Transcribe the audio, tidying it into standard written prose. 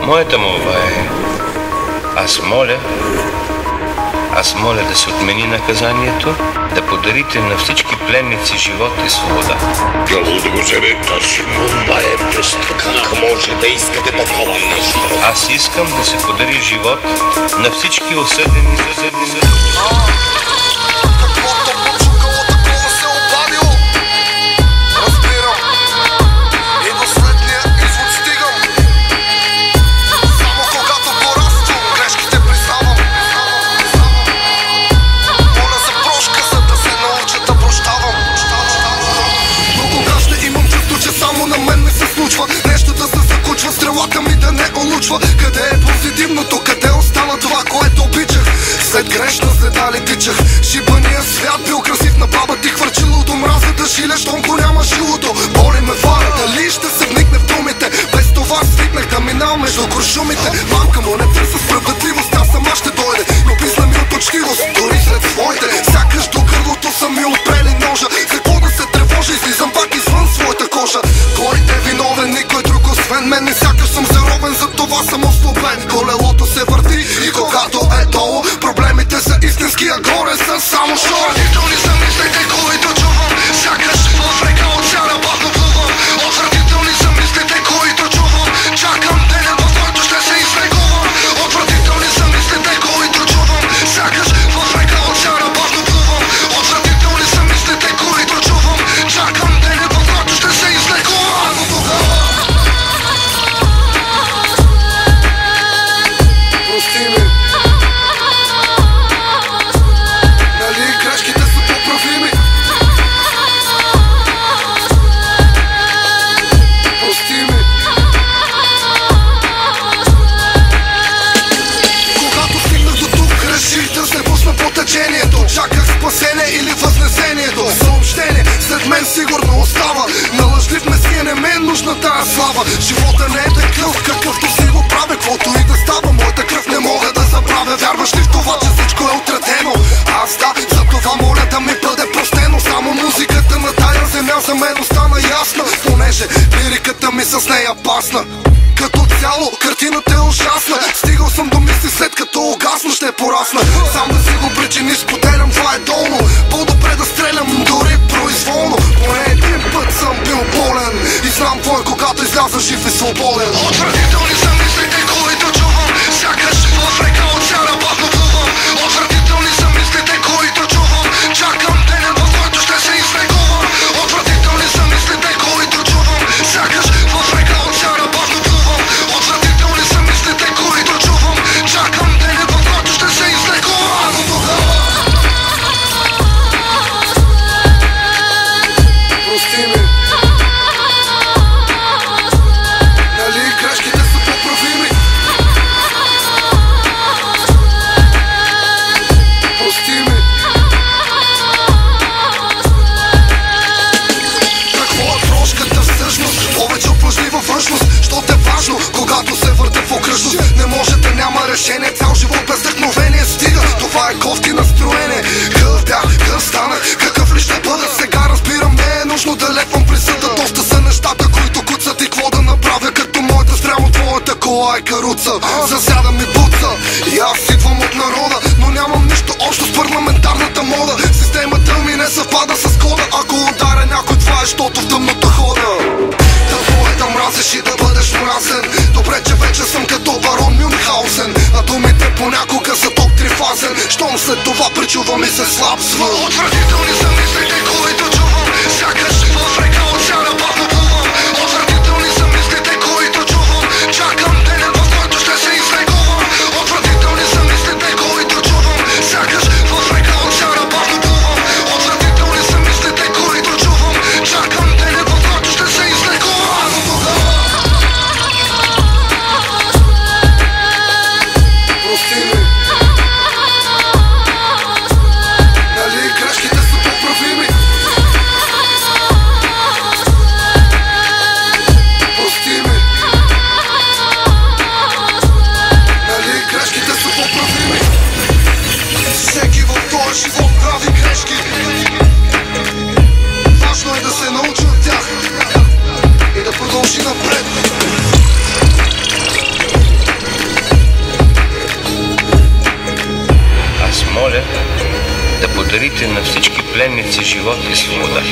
Моята молба е, аз моля да се отмени наказанието, да подарите на всички пленници живот и свобода. Тази молба е просто. Как може да искате такова нещо? Аз искам да се подари живот на всички осъдени за съдни. Нещо да се закучва, стрелата ми да не улучва. Къде е позитивното, къде остана това, което обичах? След грешна следа ли тичах. Шибания свят бил красив, на баба ти хвърчило до мраза да жилеш, щом го няма жилото. Боли ме вара, дали ще се вникне в думите. Без това свикнах да минал между куршумите. Мамка му не търся справедливост, аз сама ще дойде. Но писна ми от учтивост, дори сред своите. Сякаш до гърлото са ми отпрели ножа. Какво да се тревожа, излизам пак извън своята кожа. Кой е виновен, никой друг освен мен. Не сякаш съм заровен, за това съм ослабен. Колелото се върти и когато е долу, проблемите са истински, а горе са само шоу. Отвратителни са мислите, които чувам. Сякаш в река оцеана бавно плувам. Отвратителни са мислите, които чувам. Чакам деня, в който ще се излекувам. Отвратителни са мислите, които чувам. Сякаш в река оцеана бавно плувам. Отвратителни са мислите, които чувам. Чакам деня, в който ще се излекувам. Прости ми. Нали грешките са поправими? Прости ми. Когато стигнах до тук, реших да се пусна по течението. Чаках спасение или възнесението. Съобщение, след мен сигурно остава. На лъжлив месия не ме е нужна тая слава. Живота не е такъв, какъвто си го правя. Каквото и да става, моята кръв не мога да забравя. Вярваш ли в това, че всичко е отредено? Аз да, за това моля да ми бъде простено. Само музиката на тая земя за мен остана ясна. Понеже лириката ми с нея пасна. Като цяло, картината е ужасна. Стигал съм до мисли, след като угасна ще порасна. Сам да си го причини, споделям, това е долно. По-добре да стрелям, дори произволно. Поне един път съм бил болен и знам какво е, когато изляза жив и свободен. Отвратителни са мислите, които чувам. Сякаш в река оцеана бавно плувам. Отвратителни са мислите, които чувам. Чакам деня, в който ще се излекувам. Отвратителни са мислите, които чувам. Сякаш в река оцеана бавно плувам. Отвратителни са мислите, които чувам. Чакам деня, в който ще се излекувам. Прости ми. Нали грешките са поправими? Прости ми. Какво е прошката всъщност? Повече от плъжлива външност. Щото е важно, когато се върте в окръжност. Не може да няма решение, цял живот без вдъхновение. Стига, това е кофти настроение. Къв бях, къв станах, какъв ли ще бъда сега? Разбирам, не е нужно да лепвам присъда. Доста са нещата, които куцат, и какво да направя, като моята спрямо твоята кола е каруца. Засяда ми буца и аз идвам от народа, но нямам нищо общо с парламентарната мода. Системата ми не съвпада с кода. Ако ударя някой, това е, щото в тъмната хода. Тъпо е да мразиш и да бъдеш мразен. Добре, че вече съм като барон Мюнхаузен, а думите понякога са ток трифазен. Щом след това причува ми се слаб звън. Отвратителни са мислите, които чувам. Сякаш в река оцеана бавно плувам. Отвратителни са мислите, които чувам. Чакам деня, в който ще се излекувам. Отвратителни са мислите, които чувам. Сякаш в река оцеана бавно плувам. Отвратителни са мислите, които чувам. Чакам деня, в който ще се излекувам. Прости ми. Нали грешките са поправими? подарите на всички пленници живот и свобода.